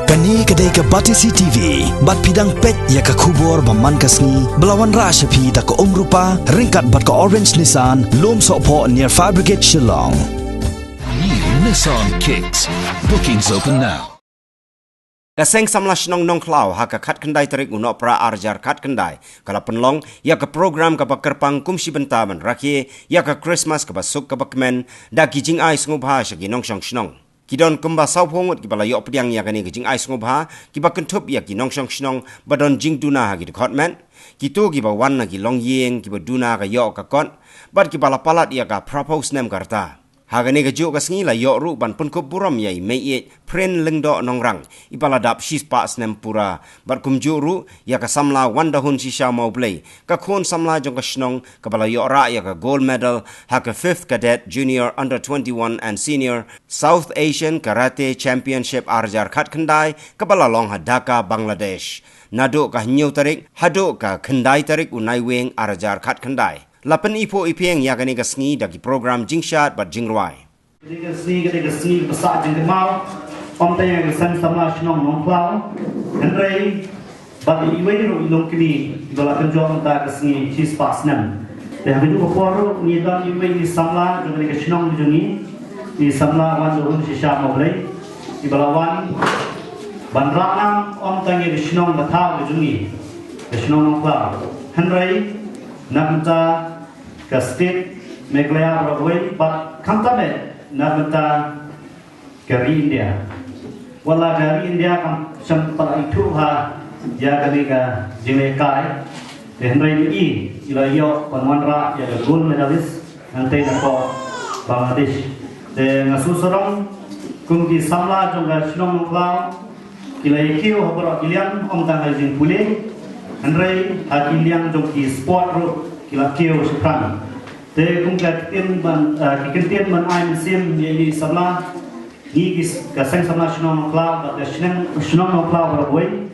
Kani kedai ke Batisi TV, bat pidang pet ya ke kubur baman kasni, belawan rasa pi da ke rupa, ringkat bat ke Orange Nissan, lom sokpo near Fire Brigade Shillong. New Nissan Kicks. Bookings open now. Kaseng samlas nong klau haka kat kendai terik unok pra arjar kat kendai. Kala penlong ya ke program ke kerpang kumsi bentaman rakie ya ke Christmas ke basuk ke bakmen da kijing ai ngubha syagi nong syong shnong. Kidon kemba sau pongut ki bala yok pediang ya kani kijing ai ngubha ki ba kentup ya ki nong syong shnong badon jing duna ha ki hotman. Kitu ki ba wan na ki long yeng ki ba duna ka yok ka kon bad ki bala palat ya ka propose nem karta. Hagani ke juk kasngi la yok ru ban pun kup buram yai mei pren lengdo nongrang ipala dap shis pa snem pura bar kum juk ru ya ka samla wanda hun shisha mau play ka khon samla jong ka shnong ka bala yok ra ya ka gold medal ha ka 5th cadet junior under 21 and senior South Asian Karate Championship arjar khat khandai ka bala long ha Dhaka Bangladesh nado ka nyu tarik hado ka khandai tarik unai weng arjar khat khandai Lapan ipo ipeng ya kani kasngi dagi program jingshat bat jingruai. Ketika seni besar jengkemau, tanya kesan sama senong nongklau, Henry, bat iway ro ilong kini dola kenjong ta kesni cheese pas nem. Dan itu keporo ni dan iway ni samla dengan kesenong jungi, ni samla wan dohun sisa moblay, di balawan banranam tanya kesenong batau jungi, kesenong nongklau. Henry, namta ke state Meghalaya Broadway, but kamtame nagta dari India. Wala dari India kam sempat itu ha ya kami ka Jamaica. Henry ni ilayo panwanra ya gold medalist nanti dapat Bangladesh. Dan ngasusorong kumki samla jongga sinong klau kilai kio hapura kilian tanggal jing pule. Henry hakilian jongki sport ro kila kio sekarang. Te kumka kikintin man ay musim yeli sabla ni kaseng sabla shnong klau but shnong klau berboy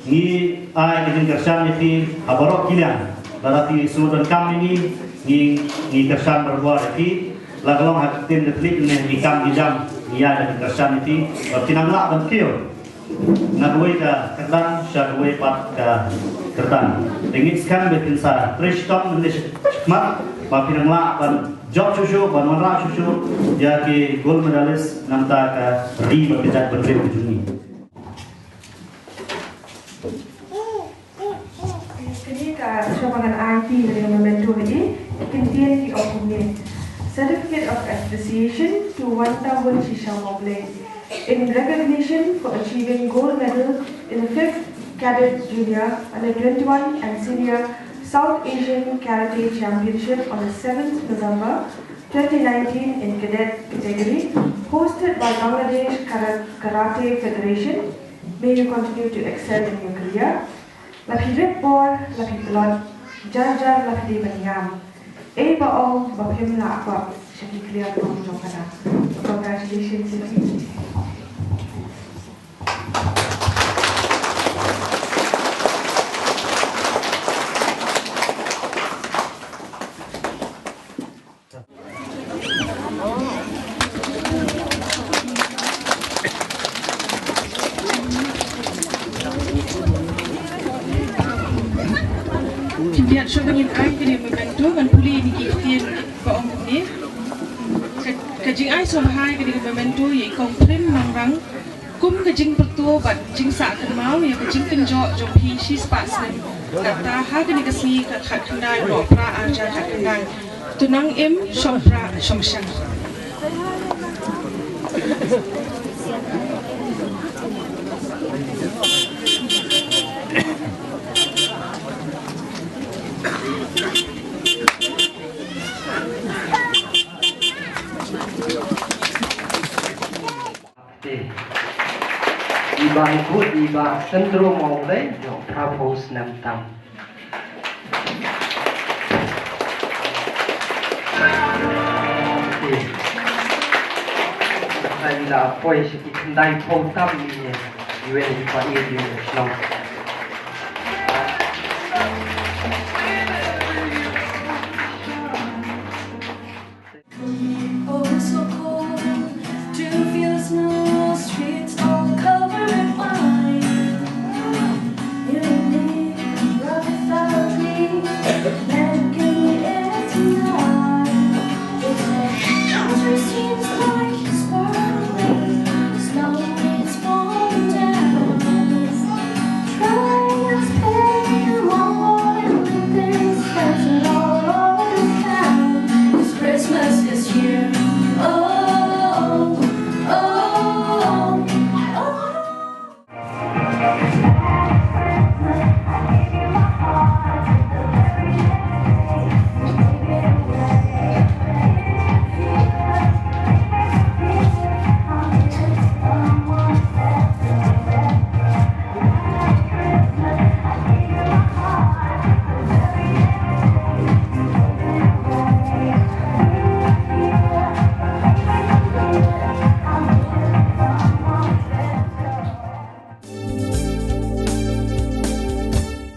ni ay kitin kersan yeti abarok kilian berarti sudan kami ni kersan berbuat yeti lagalong hakitin detlik ni kam dijam dia dari kersan yeti bertinangla dan kio nagway ka kerdan syagway pat ka kerdan dengit skan betin sa trishtom nish mat mapinangla ban job shushu ban wanra shushu ya ke gold medalist namta ka ri berkejat berdiri juni kini ka sopangan IT dari memento ini kintian ki okumne certificate of appreciation to 1000 shisha moble in recognition for achieving gold medal in the 5th Cadet Junior under 21 and Senior South Asian Karate Championship on the 7th November 2019 in cadet category, hosted by Bangladesh Karate Federation. May you continue to excel in your career. Lapi Ripbor, Lapi Blood, Jar Lapi Banyam. Eba Ong, Bapim La Aqua, Shaki Clear Pong Jokana. Congratulations, Lapi. Lihat syutingin ai kini membantu kan puli ni kitin ko ong ni kajing ai so hai kini membantu ye kong prim mangrang kum kajing pertu bat jing sa kan mau ya kajing kenjo jong pi shi spas ni kata ha kini kasi ka khat khandai ro pra aja khat khandai tunang im shompra shomshang Iba ikut iba sendro mau play jo propose nam tam. Saya ila poi sikit ndai pom tam ni. Iwe ni pa ie di no.